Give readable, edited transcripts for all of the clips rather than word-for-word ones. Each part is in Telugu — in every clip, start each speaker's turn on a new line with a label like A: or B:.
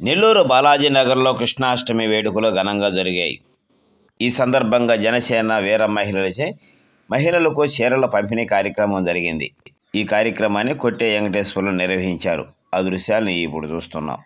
A: నెల్లూరు బాలాజీ నగర్లో కృష్ణాష్టమి వేడుకలు ఘనంగా జరిగాయి. ఈ సందర్భంగా జనసేన వీర మహిళలకు చీరల పంపిణీ కార్యక్రమం జరిగింది. ఈ కార్యక్రమాన్ని కొట్టే వెంకటేశ్వర్లు నిర్వహించారు. ఆ దృశ్యాలను ఇప్పుడు చూస్తున్నాం.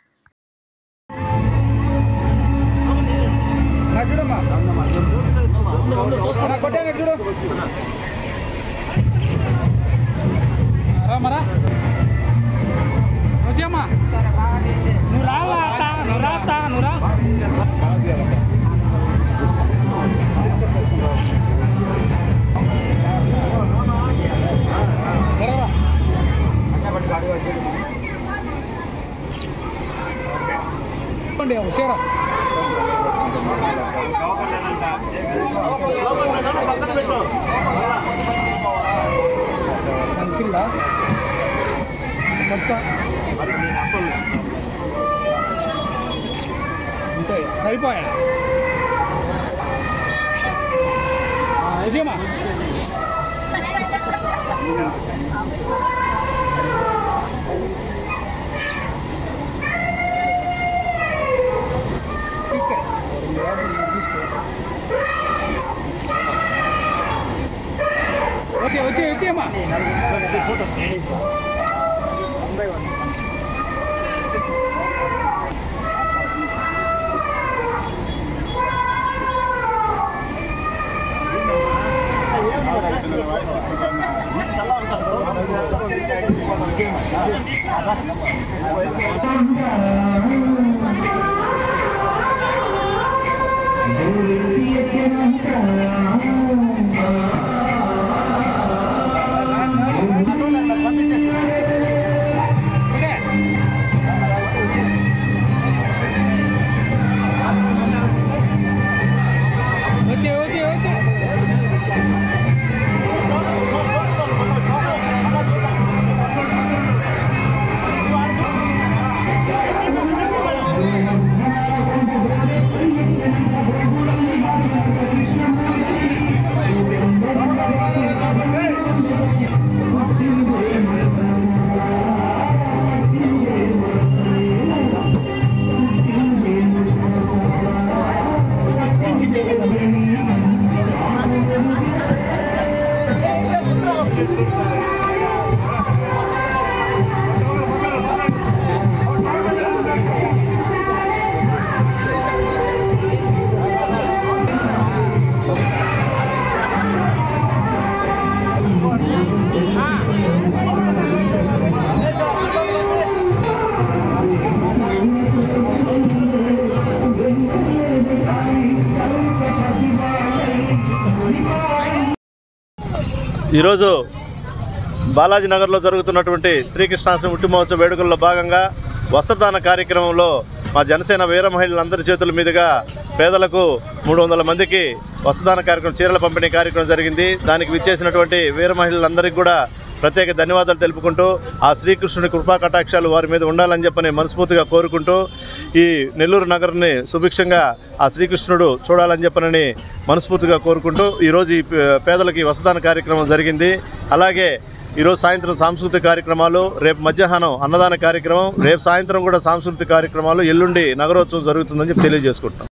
B: సరిపోయా విజయమా వచ్చేమ్మా
C: ఈరోజు బాలాజీ నగర్లో జరుగుతున్నటువంటి శ్రీకృష్ణాష్టమి ఉట్టి మహోత్సవ వేడుకల్లో భాగంగా వస్త్రదాన కార్యక్రమంలో మా జనసేన వీర మహిళలందరి చేతుల మీదుగా పేదలకు 300 మందికి వస్త్రదాన కార్యక్రమం చీరల పంపిణీ కార్యక్రమం జరిగింది. దానికి విచ్చేసినటువంటి వీర మహిళలందరికీ కూడా ప్రత్యేక ధన్యవాదాలు తెలుపుకుంటూ ఆ శ్రీకృష్ణుని కృపా కటాక్షాలు వారి మీద ఉండాలని చెప్పని మనస్ఫూర్తిగా కోరుకుంటూ ఈ నెల్లూరు నగరాన్ని సుభిక్షంగా ఆ శ్రీకృష్ణుడు చూడాలని చెప్పనని మనస్ఫూర్తిగా కోరుకుంటూ ఈరోజు ఈ పేదలకి వస్త్రదాన కార్యక్రమం జరిగింది. అలాగే ఈరోజు సాయంత్రం సాంస్కృతిక కార్యక్రమాలు, రేపు మధ్యాహ్నం అన్నదాన కార్యక్రమం, రేపు సాయంత్రం కూడా సాంస్కృతిక కార్యక్రమాలు, ఎల్లుండి నగరోత్సవం జరుగుతుందని తెలియజేసుకుంటాం.